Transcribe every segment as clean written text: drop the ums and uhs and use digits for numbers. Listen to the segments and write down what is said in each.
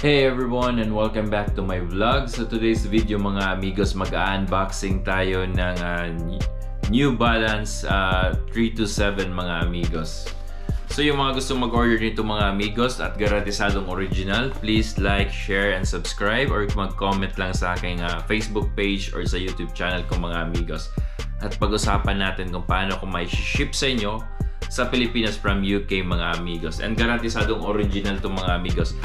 Hey everyone and welcome back to my vlog. So today's video mga amigos, mag-unboxing tayo ng New Balance 327 mga amigos. So yung mga gusto mag-order nito mga amigos at garantisadong original, please like, share, and subscribe or mag-comment lang sa aking Facebook page or sa YouTube channel ko mga amigos. At pag-usapan natin kung paano ko may ship sa inyo sa Pilipinas from UK mga amigos. And garantisadong original to mga amigos.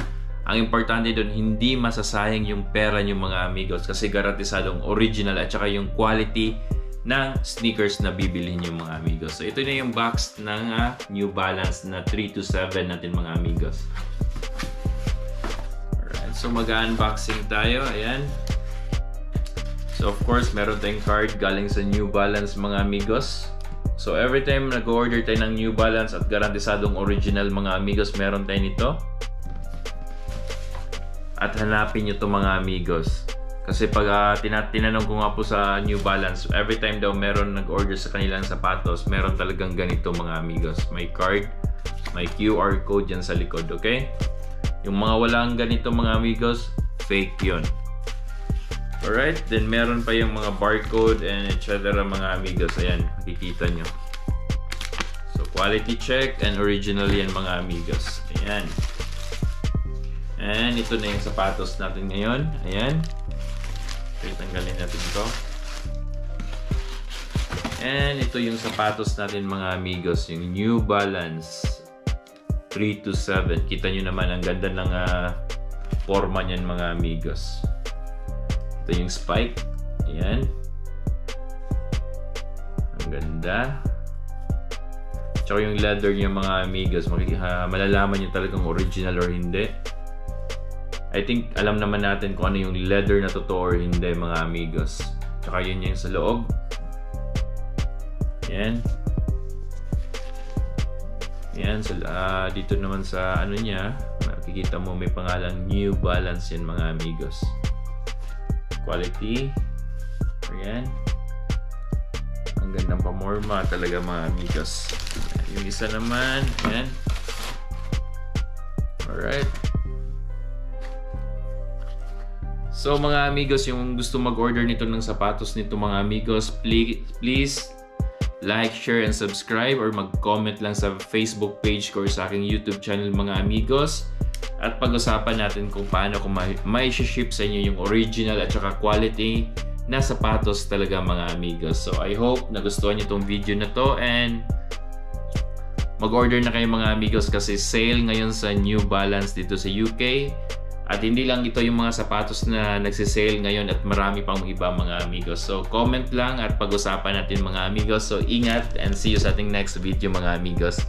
Ang importante doon, hindi masasayang yung pera nyo mga amigos kasi garantisadong original at saka yung quality ng sneakers na bibili nyo mga amigos. So ito na yung box ng New Balance na 327 natin mga amigos. Alright, so mag-unboxing tayo. Ayan. So of course, meron tayong card galing sa New Balance mga amigos. So every time nag-order tayo ng New Balance at garantisadong original mga amigos, meron tayo nito. At hanapin nyo ito mga amigos. Kasi pag tinanong ko nga po sa New Balance, every time daw meron nag-order sa kanilang sapatos, meron talagang ganito mga amigos. May card, may QR code dyan sa likod, okay? Yung mga walang ganito mga amigos, fake yun. Alright, then meron pa yung mga barcode and etc. mga amigos. Ayan, makikita nyo. So quality check and original yan mga amigos. Ayan. And ito na yung sapatos natin ngayon. Ayan. Okay, tanggalin natin ito. And ito yung sapatos natin mga amigos. Yung New Balance 327. Kita nyo naman ang ganda ng forma niyan mga amigos. Ito yung spike. Ayan. Ang ganda. Tsaka yung leather niya mga amigos. Malalaman nyo talagang original or hindi. I think alam naman natin kung ano yung leather na totoo or hindi mga amigos. Tsaka yun yung sa loob. Yan. Yan. So, dito naman sa ano niya, makikita mo may pangalang New Balance yan mga amigos. Quality. Ayan. Ang gandang pamorma talaga mga amigos. Yung isa naman. Ayan. Alright. So mga amigos, yung gusto mag-order nito ng sapatos nito mga amigos, please like, share, and subscribe or mag-comment lang sa Facebook page ko or sa aking YouTube channel mga amigos. At pag-usapan natin kung paano ko may ship sa inyo yung original at saka quality na sapatos talaga mga amigos. So I hope nagustuhan nyo itong video na to and mag-order na kayo mga amigos kasi sale ngayon sa New Balance dito sa UK. At hindi lang ito yung mga sapatos na nagsisale ngayon at marami pang iba mga amigos. So comment lang at pag-usapan natin mga amigos. So ingat and see you sa ating next video mga amigos.